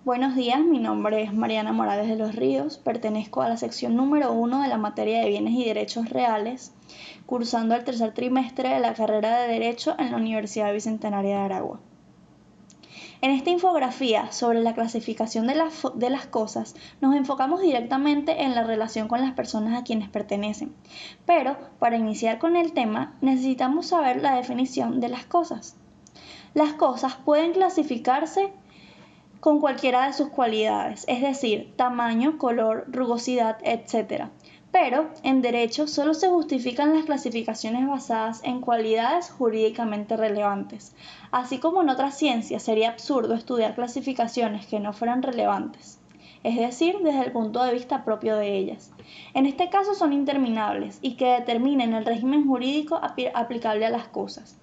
Buenos días, mi nombre es Mariana Morales de los Ríos, pertenezco a la sección número 1 de la materia de bienes y derechos reales, cursando el tercer trimestre de la carrera de Derecho en la Universidad Bicentenaria de Aragua. En esta infografía sobre la clasificación de las cosas, nos enfocamos directamente en la relación con las personas a quienes pertenecen, pero para iniciar con el tema necesitamos saber la definición de las cosas. Las cosas pueden clasificarse con cualquiera de sus cualidades, es decir, tamaño, color, rugosidad, etc. Pero en derecho solo se justifican las clasificaciones basadas en cualidades jurídicamente relevantes. Así como en otras ciencias sería absurdo estudiar clasificaciones que no fueran relevantes, es decir, desde el punto de vista propio de ellas. En este caso son interminables y que determinen el régimen jurídico aplicable a las cosas.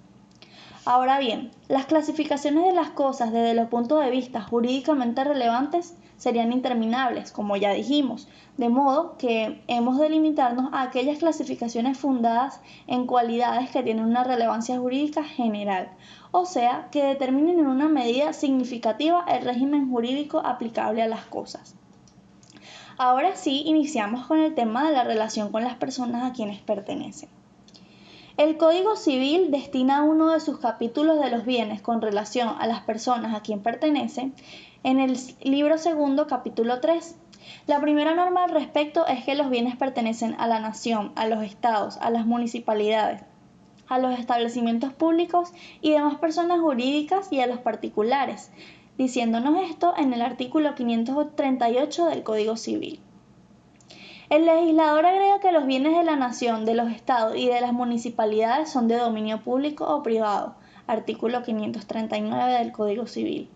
Ahora bien, las clasificaciones de las cosas desde los puntos de vista jurídicamente relevantes serían interminables, como ya dijimos, de modo que hemos de limitarnos a aquellas clasificaciones fundadas en cualidades que tienen una relevancia jurídica general, o sea, que determinen en una medida significativa el régimen jurídico aplicable a las cosas. Ahora sí, iniciamos con el tema de la relación con las personas a quienes pertenecen. El Código Civil destina uno de sus capítulos de los bienes con relación a las personas a quien pertenecen en el libro segundo, capítulo 3. La primera norma al respecto es que los bienes pertenecen a la nación, a los estados, a las municipalidades, a los establecimientos públicos y demás personas jurídicas y a los particulares, diciéndonos esto en el artículo 538 del Código Civil. El legislador agrega que los bienes de la nación, de los estados y de las municipalidades son de dominio público o privado, artículo 539 del Código Civil,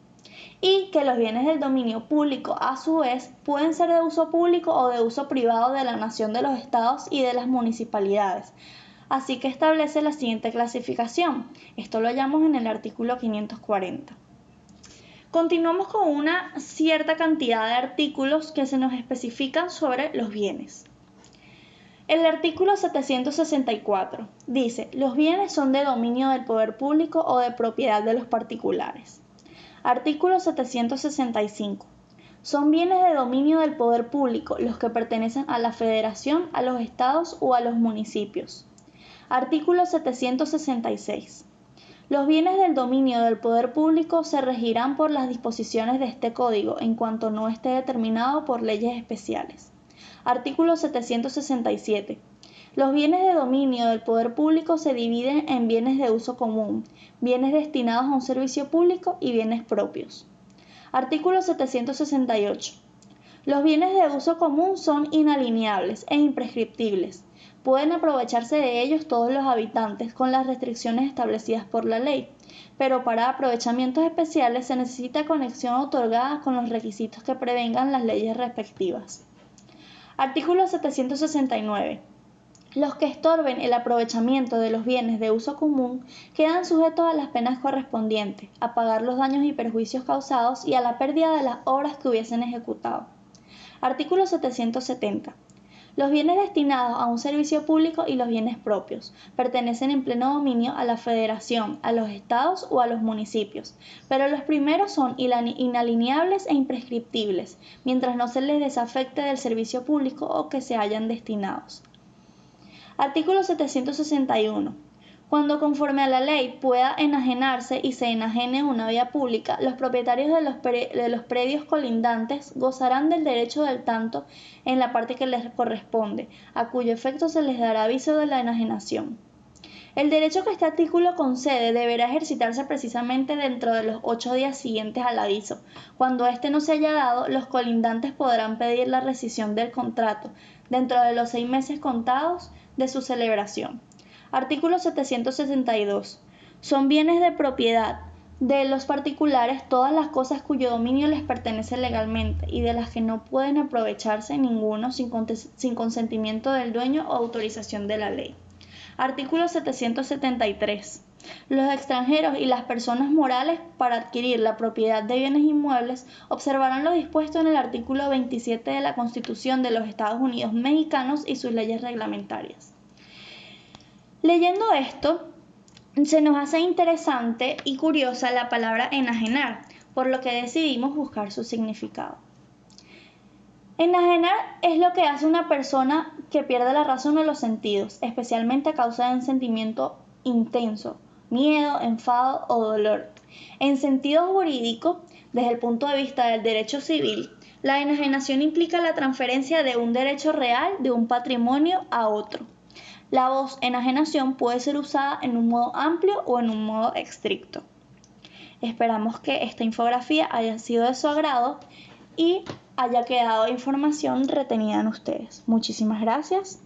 y que los bienes del dominio público, a su vez, pueden ser de uso público o de uso privado de la nación, de los estados y de las municipalidades. Así que establece la siguiente clasificación. Esto lo hallamos en el artículo 540. Continuamos con una cierta cantidad de artículos que se nos especifican sobre los bienes. El artículo 764 dice: los bienes son de dominio del poder público o de propiedad de los particulares. Artículo 765. Son bienes de dominio del poder público los que pertenecen a la Federación, a los estados o a los municipios. Artículo 766. Los bienes del dominio del poder público se regirán por las disposiciones de este Código en cuanto no esté determinado por leyes especiales. Artículo 767. Los bienes de dominio del poder público se dividen en bienes de uso común, bienes destinados a un servicio público y bienes propios. Artículo 768. Los bienes de uso común son inalienables e imprescriptibles. Pueden aprovecharse de ellos todos los habitantes con las restricciones establecidas por la ley, pero para aprovechamientos especiales se necesita conexión otorgada con los requisitos que prevengan las leyes respectivas. Artículo 769. Los que estorben el aprovechamiento de los bienes de uso común quedan sujetos a las penas correspondientes, a pagar los daños y perjuicios causados y a la pérdida de las obras que hubiesen ejecutado. Artículo 770. Los bienes destinados a un servicio público y los bienes propios pertenecen en pleno dominio a la Federación, a los estados o a los municipios, pero los primeros son inalienables e imprescriptibles, mientras no se les desafecte del servicio público o que se hayan destinados. Artículo 761. Cuando conforme a la ley pueda enajenarse y se enajene una vía pública, los propietarios de los predios colindantes gozarán del derecho del tanto en la parte que les corresponde, a cuyo efecto se les dará aviso de la enajenación. El derecho que este artículo concede deberá ejercitarse precisamente dentro de los 8 días siguientes al aviso. Cuando éste no se haya dado, los colindantes podrán pedir la rescisión del contrato dentro de los 6 meses contados de su celebración. Artículo 762. Son bienes de propiedad de los particulares todas las cosas cuyo dominio les pertenece legalmente y de las que no pueden aprovecharse ninguno sin consentimiento del dueño o autorización de la ley. Artículo 773. Los extranjeros y las personas morales para adquirir la propiedad de bienes inmuebles observarán lo dispuesto en el artículo 27 de la Constitución de los Estados Unidos Mexicanos y sus leyes reglamentarias. Leyendo esto, se nos hace interesante y curiosa la palabra enajenar, por lo que decidimos buscar su significado. Enajenar es lo que hace una persona que pierde la razón o los sentidos, especialmente a causa de un sentimiento intenso, miedo, enfado o dolor. En sentido jurídico, desde el punto de vista del derecho civil, la enajenación implica la transferencia de un derecho real de un patrimonio a otro. La voz enajenación puede ser usada en un modo amplio o en un modo estricto. Esperamos que esta infografía haya sido de su agrado y haya quedado información retenida en ustedes. Muchísimas gracias.